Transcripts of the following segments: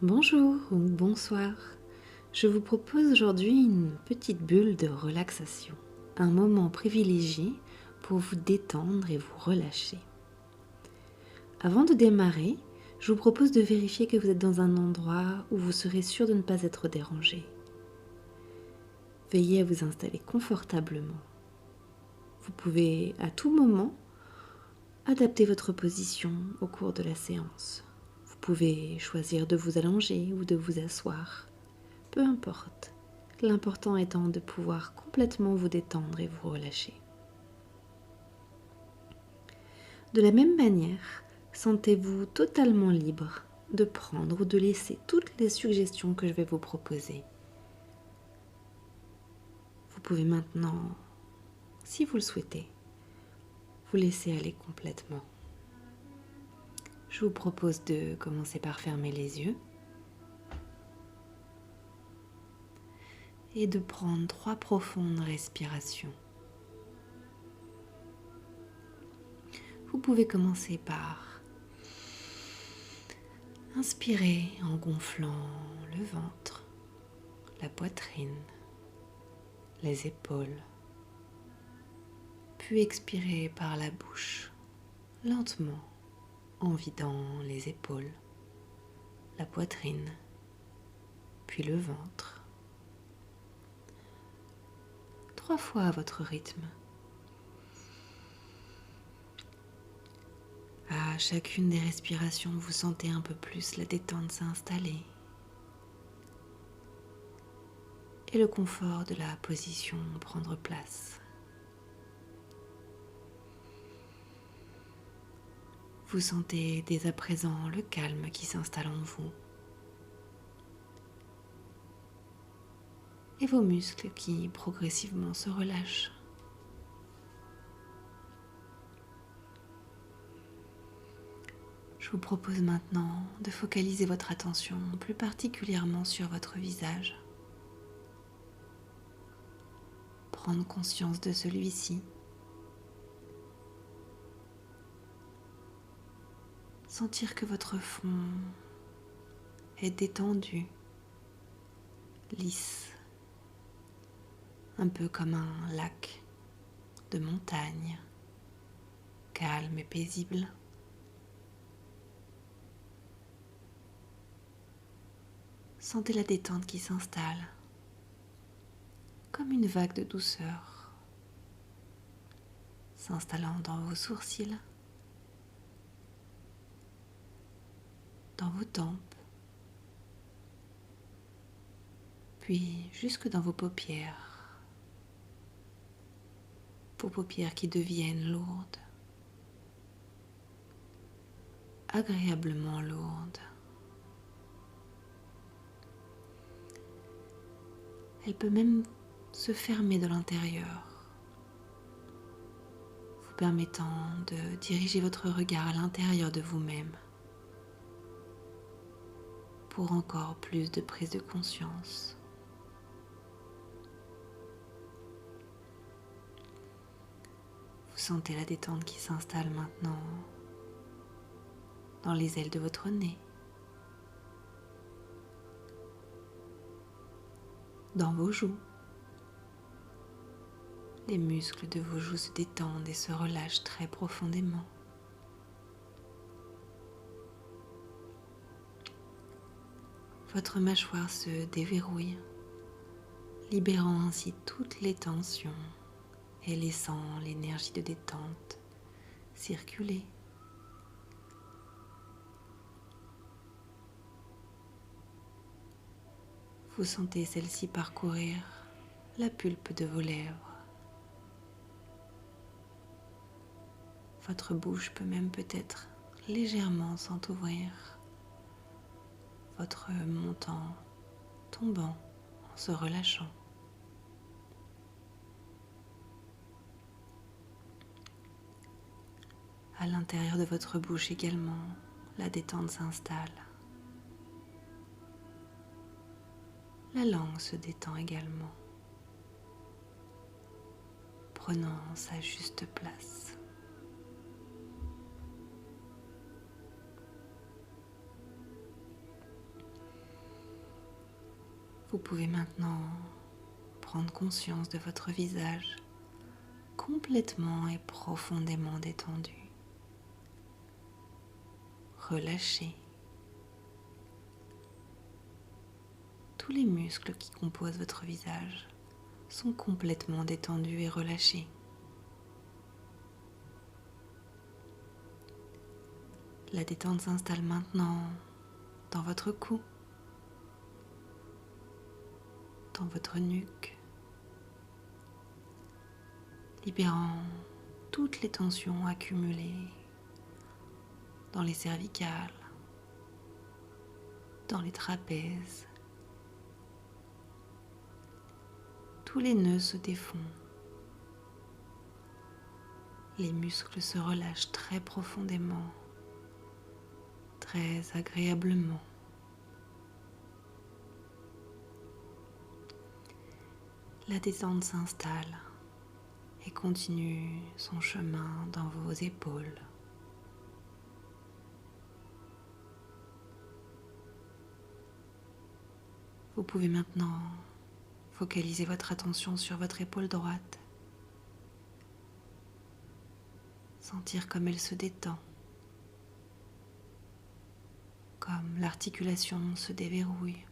Bonjour ou bonsoir. Je vous propose aujourd'hui une petite bulle de relaxation, un moment privilégié pour vous détendre et vous relâcher. Avant de démarrer, je vous propose de vérifier que vous êtes dans un endroit où vous serez sûr de ne pas être dérangé. Veillez à vous installer confortablement. Vous pouvez à tout moment adapter votre position au cours de la séance. Vous pouvez choisir de vous allonger ou de vous asseoir. Peu importe, l'important étant de pouvoir complètement vous détendre et vous relâcher. De la même manière, sentez-vous totalement libre de prendre ou de laisser toutes les suggestions que je vais vous proposer. Vous pouvez maintenant, si vous le souhaitez, vous laisser aller complètement. Je vous propose de commencer par fermer les yeux et de prendre 3 profondes respirations. Vous pouvez commencer par inspirer en gonflant le ventre, la poitrine, les épaules, puis expirer par la bouche, lentement, en vidant les épaules, la poitrine, puis le ventre. 3 fois à votre rythme. À chacune des respirations, vous sentez un peu plus la détente s'installer et le confort de la position prendre place. Vous sentez dès à présent le calme qui s'installe en vous et vos muscles qui progressivement se relâchent. Je vous propose maintenant de focaliser votre attention plus particulièrement sur votre visage. Prendre conscience de celui-ci. Sentir que votre front est détendu, lisse, un peu comme un lac de montagne, calme et paisible. Sentez la détente qui s'installe, comme une vague de douceur, s'installant dans vos sourcils, dans vos tempes, puis jusque dans vos paupières qui deviennent lourdes, agréablement lourdes. Elle peut même se fermer de l'intérieur, vous permettant de diriger votre regard à l'intérieur de vous-même pour encore plus de prise de conscience. Vous sentez la détente qui s'installe maintenant dans les ailes de votre nez, dans vos joues. Les muscles de vos joues se détendent et se relâchent très profondément. Votre mâchoire se déverrouille, libérant ainsi toutes les tensions et laissant l'énergie de détente circuler. Vous sentez celle-ci parcourir la pulpe de vos lèvres. Votre bouche peut même peut-être légèrement s'entrouvrir, votre menton tombant en se relâchant. À l'intérieur de votre bouche également, la détente s'installe. La langue se détend également, prenant sa juste place. Vous pouvez maintenant prendre conscience de votre visage complètement et profondément détendu. Relâchez. Tous les muscles qui composent votre visage sont complètement détendus et relâchés. La détente s'installe maintenant dans votre cou, dans votre nuque, libérant toutes les tensions accumulées dans les cervicales, dans les trapèzes. Tous les nœuds se défont. Les muscles se relâchent très profondément, très agréablement. La détente s'installe et continue son chemin dans vos épaules. Vous pouvez maintenant focaliser votre attention sur votre épaule droite. Sentir comme elle se détend, comme l'articulation se déverrouille,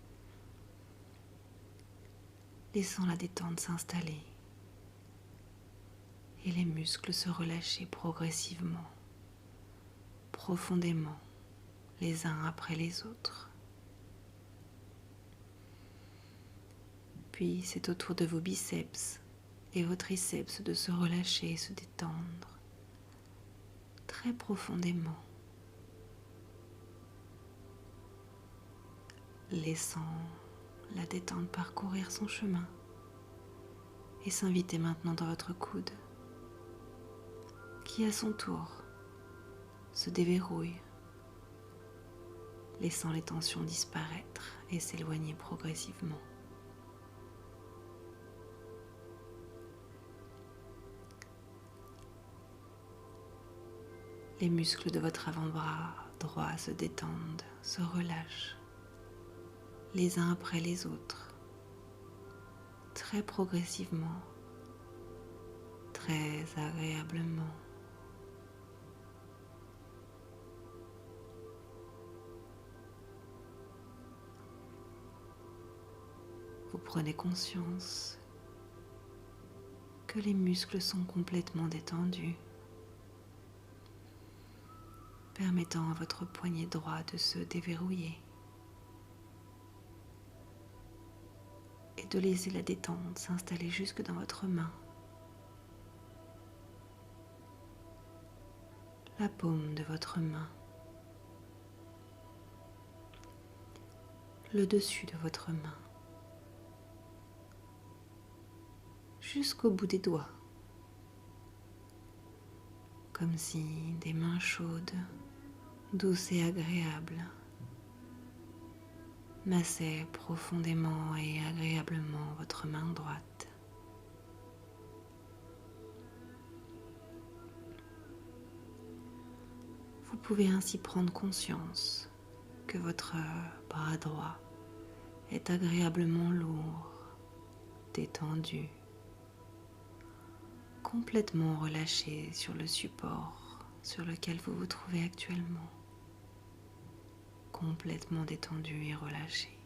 laissant la détente s'installer et les muscles se relâcher progressivement, profondément, les uns après les autres. Puis c'est au tour de vos biceps et vos triceps de se relâcher et se détendre très profondément, laissant la détente parcourir son chemin et s'inviter maintenant dans votre coude qui à son tour se déverrouille, laissant les tensions disparaître et s'éloigner progressivement. Les muscles de votre avant-bras droit se détendent, se relâchent, les uns après les autres, très progressivement, très agréablement. Vous prenez conscience que les muscles sont complètement détendus, permettant à votre poignet droit de se déverrouiller et de laisser la détente s'installer jusque dans votre main, la paume de votre main, le dessus de votre main, jusqu'au bout des doigts, comme si des mains chaudes, douces et agréables, massaient profondément et agréablement votre main droite. Vous pouvez ainsi prendre conscience que votre bras droit est agréablement lourd, détendu, complètement relâché sur le support sur lequel vous vous trouvez actuellement, complètement détendu et relâché.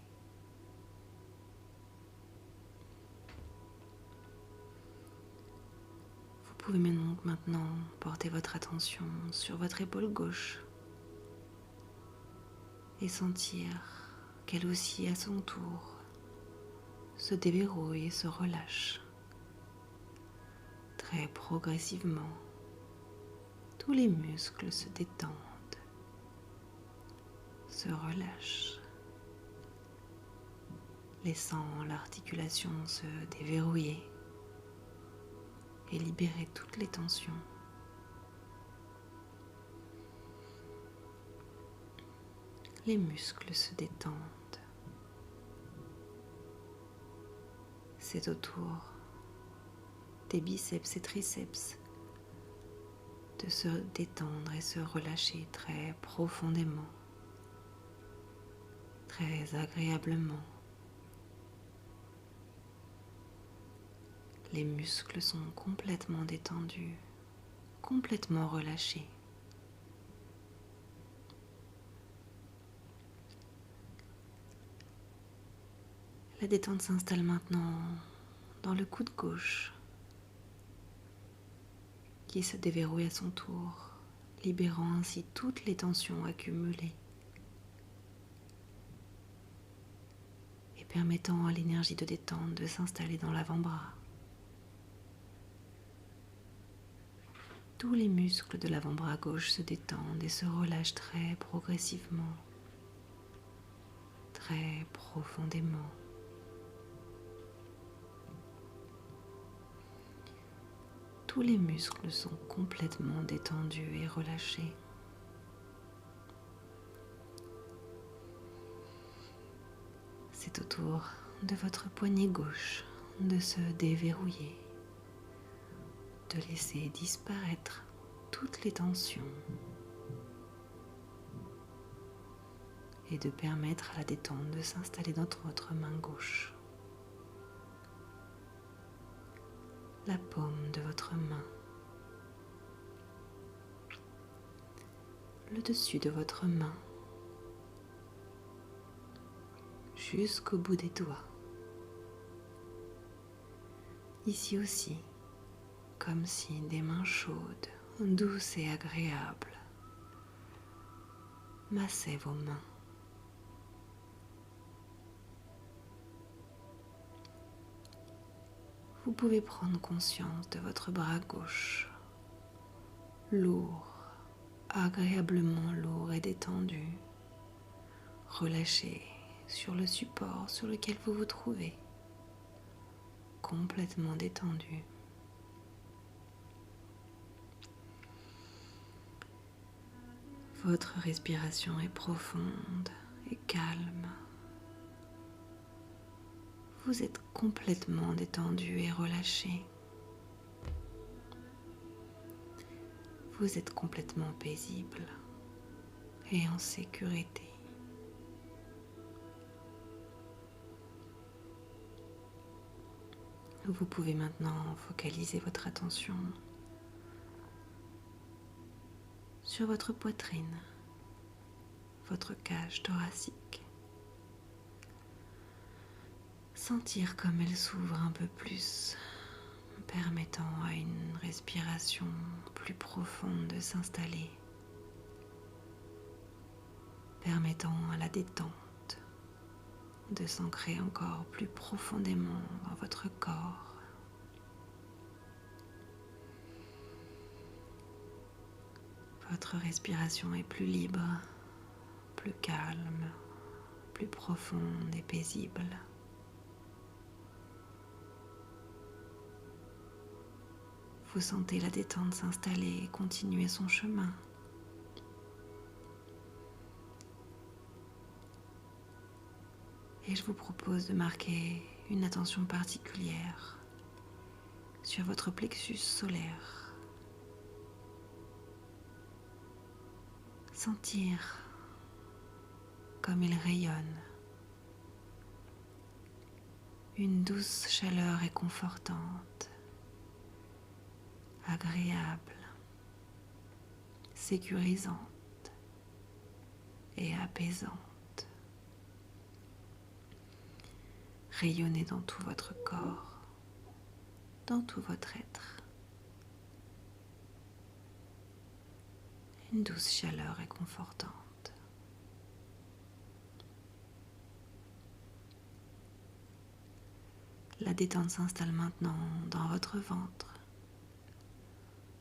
Vous pouvez donc maintenant porter votre attention sur votre épaule gauche et sentir qu'elle aussi à son tour se déverrouille et se relâche. Très progressivement, tous les muscles se détendent, se relâchent, laissant l'articulation se déverrouiller et libérer toutes les tensions. Les muscles se détendent. C'est au tour des biceps et triceps de se détendre et se relâcher très profondément, très agréablement. Les muscles sont complètement détendus, complètement relâchés. La détente s'installe maintenant dans le coude gauche qui se déverrouille à son tour, libérant ainsi toutes les tensions accumulées et permettant à l'énergie de détente de s'installer dans l'avant-bras. Tous les muscles de l'avant-bras gauche se détendent et se relâchent très progressivement, très profondément. Tous les muscles sont complètement détendus et relâchés. C'est au tour de votre poignet gauche de se déverrouiller, de laisser disparaître toutes les tensions et de permettre à la détente de s'installer dans votre main gauche. La paume de votre main, le dessus de votre main, jusqu'au bout des doigts. Ici aussi, comme si des mains chaudes, douces et agréables massaient vos mains. Vous pouvez prendre conscience de votre bras gauche, lourd, agréablement lourd et détendu, relâché sur le support sur lequel vous vous trouvez, complètement détendu. Votre respiration est profonde et calme. Vous êtes complètement détendu et relâché. Vous êtes complètement paisible et en sécurité. Vous pouvez maintenant focaliser votre attention sur votre poitrine, votre cage thoracique. Sentir comme elle s'ouvre un peu plus, permettant à une respiration plus profonde de s'installer, permettant à la détente de s'ancrer encore plus profondément dans votre corps. Votre respiration est plus libre, plus calme, plus profonde et paisible. Vous sentez la détente s'installer et continuer son chemin. Et je vous propose de marquer une attention particulière sur votre plexus solaire. Sentir comme il rayonne. Une douce chaleur réconfortante, agréable, sécurisante et apaisante. Rayonnez dans tout votre corps, dans tout votre être. Une douce chaleur réconfortante. La détente s'installe maintenant dans votre ventre,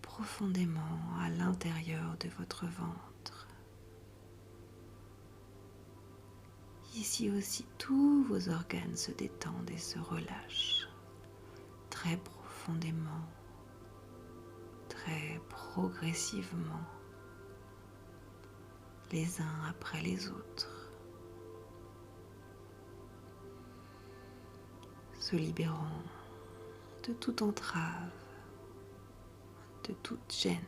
profondément à l'intérieur de votre ventre. Ici aussi, tous vos organes se détendent et se relâchent très profondément, très progressivement, les uns après les autres, se libérant de toute entrave, de toute gêne.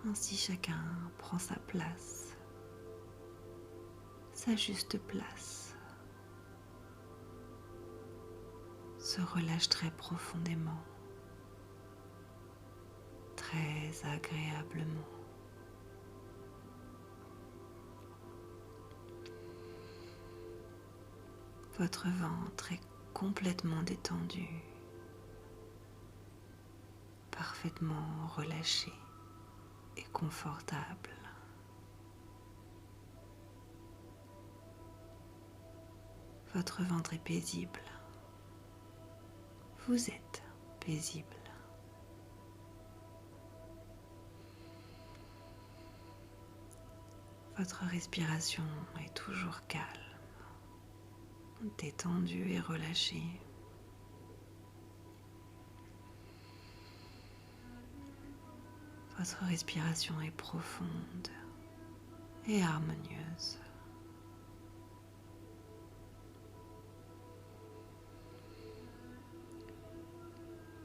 Ainsi chacun prend sa place, sa juste place, se relâche très profondément, très agréablement. Votre ventre est complètement détendu, parfaitement relâché et confortable. Votre ventre est paisible. Vous êtes paisible. Votre respiration est toujours calme, détendue et relâchée. Votre respiration est profonde et harmonieuse.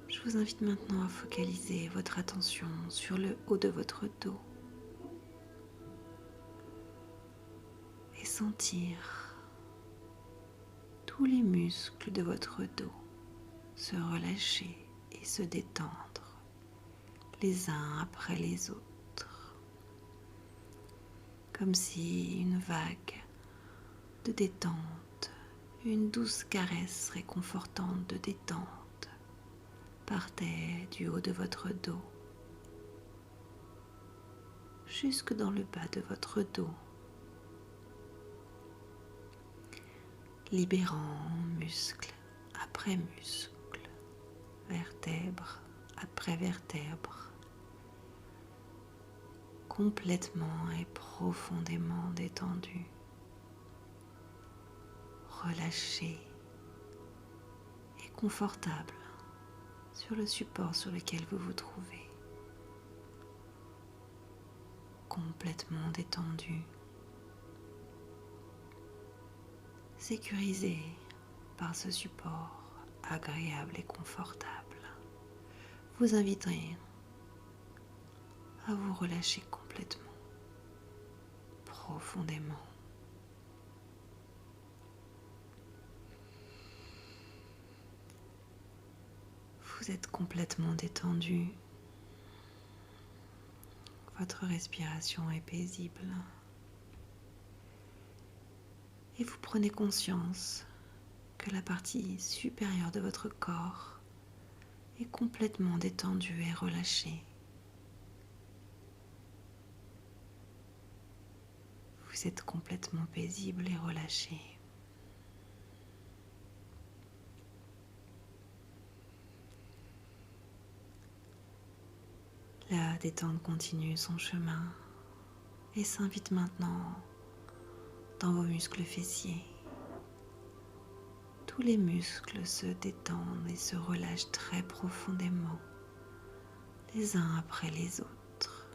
Je vous invite maintenant à focaliser votre attention sur le haut de votre dos et sentir tous les muscles de votre dos se relâcher et se détendre les uns après les autres, comme si une vague de détente, une douce caresse réconfortante de détente partait du haut de votre dos jusque dans le bas de votre dos, libérant muscle après muscle, vertèbre après vertèbre, complètement et profondément détendu, relâché et confortable sur le support sur lequel vous vous trouvez, complètement détendu, sécurisé par ce support agréable et confortable. Vous invitez à vous relâcher complètement, profondément. Vous êtes complètement détendu. Votre respiration est paisible. Et vous prenez conscience que la partie supérieure de votre corps est complètement détendue et relâchée. Vous êtes complètement paisible et relâché. La détente continue son chemin et s'invite maintenant dans vos muscles fessiers. Tous les muscles se détendent et se relâchent très profondément, les uns après les autres,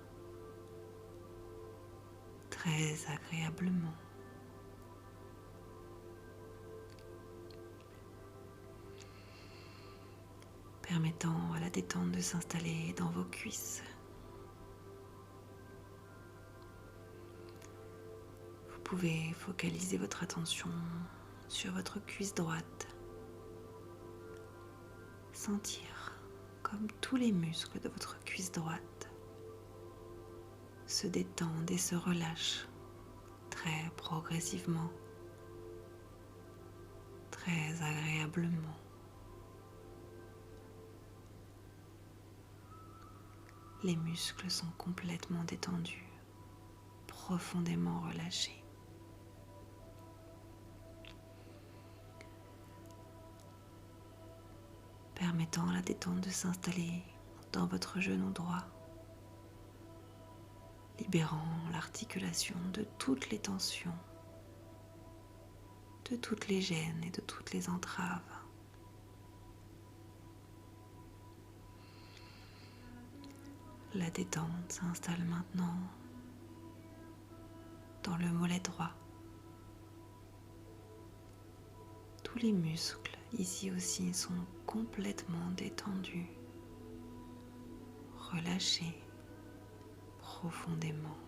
très agréablement. Permettant à la détente de s'installer dans vos cuisses. Vous pouvez focaliser votre attention sur votre cuisse droite. Sentir comme tous les muscles de votre cuisse droite se détendent et se relâchent très progressivement, très agréablement. Les muscles sont complètement détendus, profondément relâchés. Permettant à la détente de s'installer dans votre genou droit, libérant l'articulation de toutes les tensions, de toutes les gênes et de toutes les entraves. La détente s'installe maintenant dans le mollet droit. Tous les muscles ici aussi sont complètement détendus, relâchés profondément.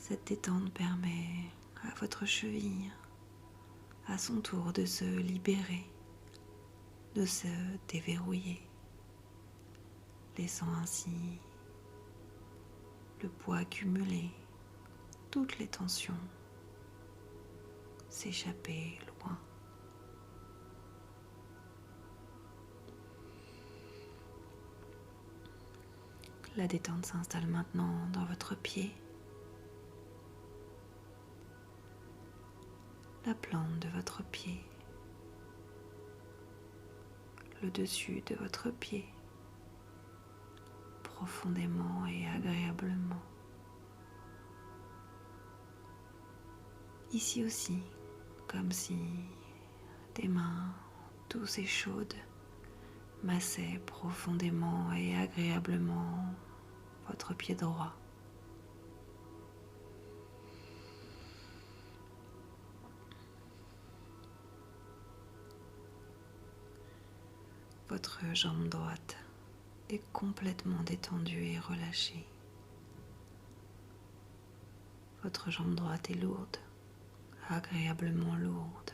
Cette détente permet à votre cheville, à son tour, de se libérer, de se déverrouiller, laissant ainsi le poids accumulé, toutes les tensions s'échapper loin. La détente s'installe maintenant dans votre pied, la plante de votre pied, le dessus de votre pied, profondément et agréablement. Ici aussi, comme si des mains douces et chaudes massaient profondément et agréablement votre pied droit. Votre jambe droite est complètement détendue et relâchée. Votre jambe droite est lourde, agréablement lourde.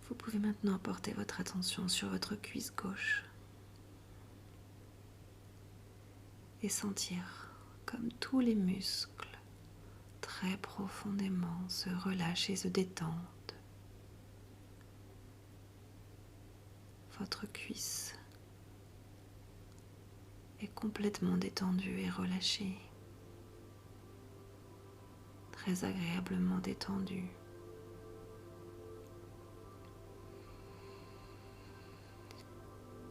Vous pouvez maintenant porter votre attention sur votre cuisse gauche et sentir comme tous les muscles très profondément se relâchent et se détendent. Votre cuisse est complètement détendue et relâchée, très agréablement détendue.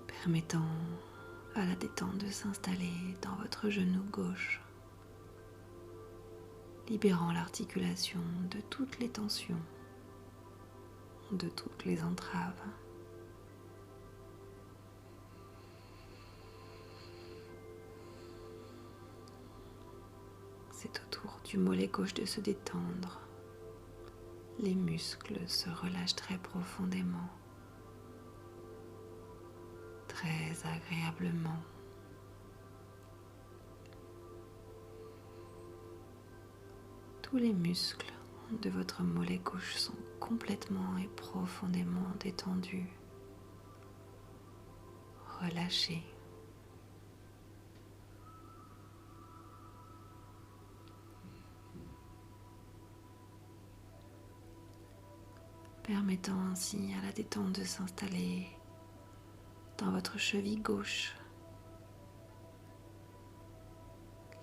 Permettant à la détente de s'installer dans votre genou gauche, libérant l'articulation de toutes les tensions, de toutes les entraves. C'est au tour du mollet gauche de se détendre. Les muscles se relâchent très profondément, très agréablement. Tous les muscles de votre mollet gauche sont complètement et profondément détendus, relâchés. Permettant ainsi à la détente de s'installer dans votre cheville gauche,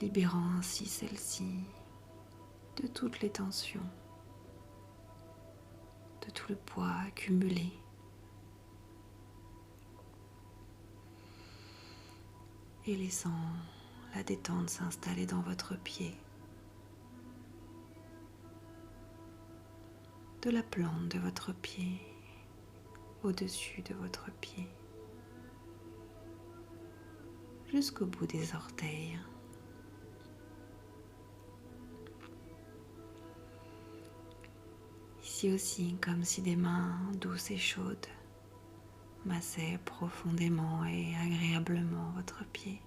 libérant ainsi celle-ci de toutes les tensions, de tout le poids accumulé. Et laissant la détente s'installer dans votre pied, de la plante de votre pied au-dessus de votre pied, jusqu'au bout des orteils. Ici aussi, comme si des mains douces et chaudes massaient profondément et agréablement votre pied.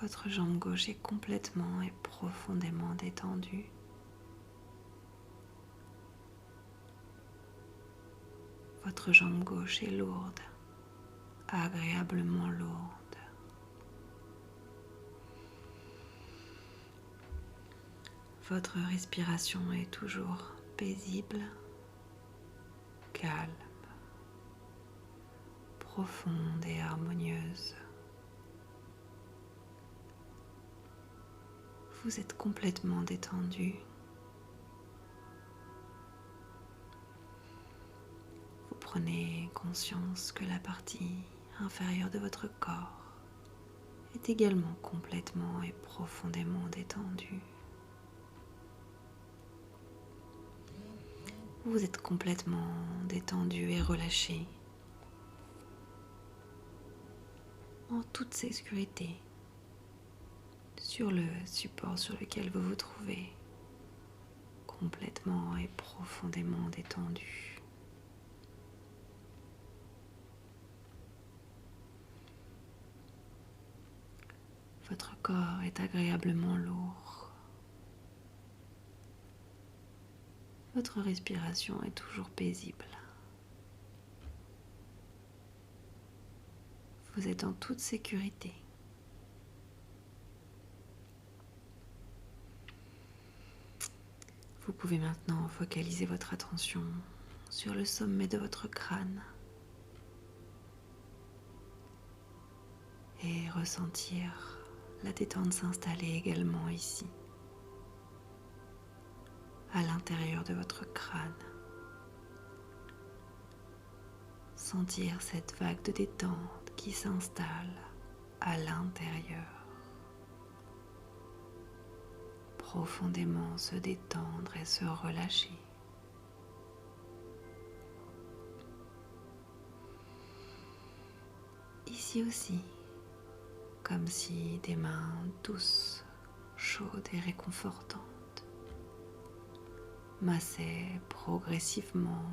Votre jambe gauche est complètement et profondément détendue. Votre jambe gauche est lourde, agréablement lourde. Votre respiration est toujours paisible, calme, profonde et harmonieuse. Vous êtes complètement détendu. Vous prenez conscience que la partie inférieure de votre corps est également complètement et profondément détendue. Vous êtes complètement détendu et relâché en toute sécurité sur le support sur lequel vous vous trouvez, complètement et profondément détendu. Votre corps est agréablement lourd. Votre respiration est toujours paisible. Vous êtes en toute sécurité. Vous pouvez maintenant focaliser votre attention sur le sommet de votre crâne et ressentir la détente s'installer également ici, à l'intérieur de votre crâne. Sentir cette vague de détente qui s'installe à l'intérieur. Profondément se détendre et se relâcher. Ici aussi, comme si des mains douces, chaudes et réconfortantes massaient progressivement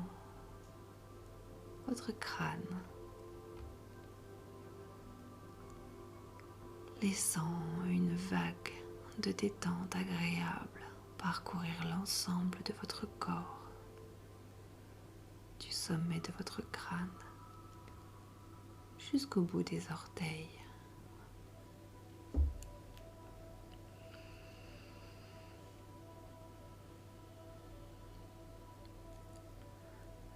votre crâne, laissant une vague de détente agréable parcourir l'ensemble de votre corps, du sommet de votre crâne jusqu'au bout des orteils.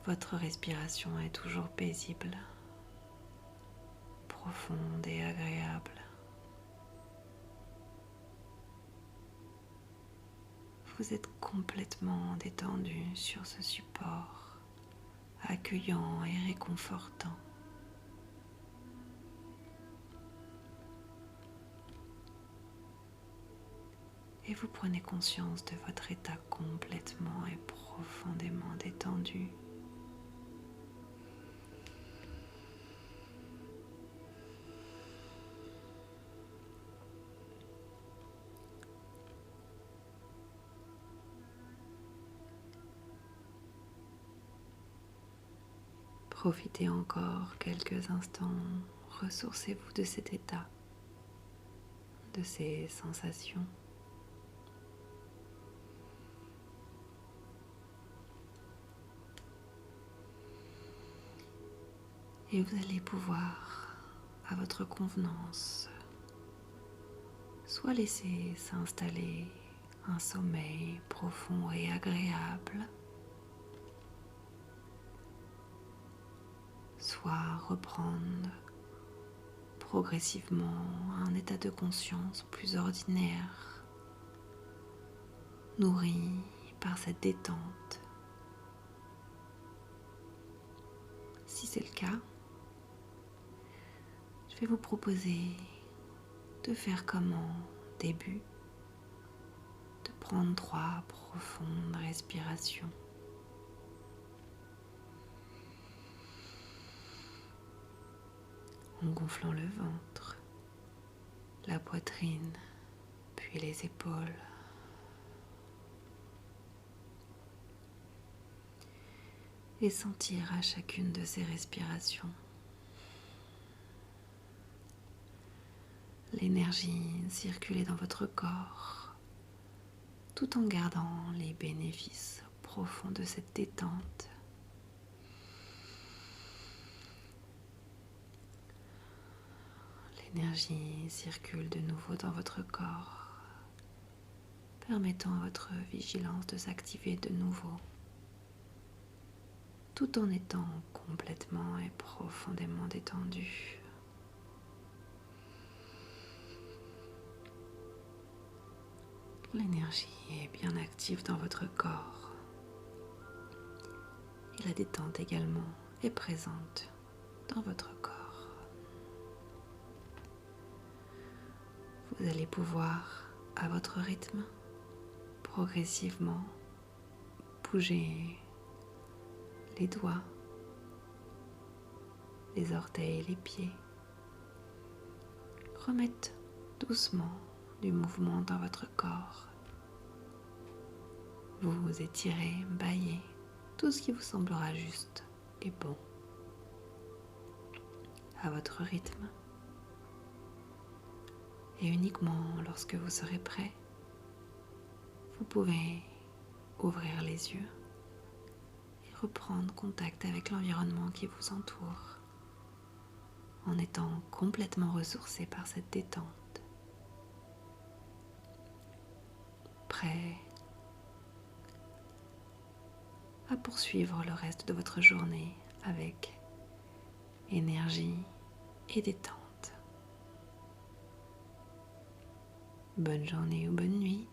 Votre respiration est toujours paisible, profonde et agréable. Vous êtes complètement détendu sur ce support, accueillant et réconfortant. Et vous prenez conscience de votre état complètement et profondément détendu. Profitez encore quelques instants, ressourcez-vous de cet état, de ces sensations. Et vous allez pouvoir, à votre convenance, soit laisser s'installer un sommeil profond et agréable, soit reprendre progressivement un état de conscience plus ordinaire, nourri par cette détente. Si c'est le cas, je vais vous proposer de faire comme en début, de prendre 3 profondes respirations. En gonflant le ventre, la poitrine, puis les épaules. Et sentir à chacune de ces respirations l'énergie circuler dans votre corps, tout en gardant les bénéfices profonds de cette détente. L'énergie circule de nouveau dans votre corps, permettant à votre vigilance de s'activer de nouveau, tout en étant complètement et profondément détendu. L'énergie est bien active dans votre corps et la détente également est présente dans votre corps. Vous allez pouvoir, à votre rythme, progressivement bouger les doigts, les orteils et les pieds. Remettre doucement du mouvement dans votre corps. vous étirez, baillez, tout ce qui vous semblera juste et bon, à votre rythme. Et uniquement lorsque vous serez prêt, vous pouvez ouvrir les yeux et reprendre contact avec l'environnement qui vous entoure en étant complètement ressourcé par cette détente. Prêt à poursuivre le reste de votre journée avec énergie et détente. Bonne journée ou bonne nuit.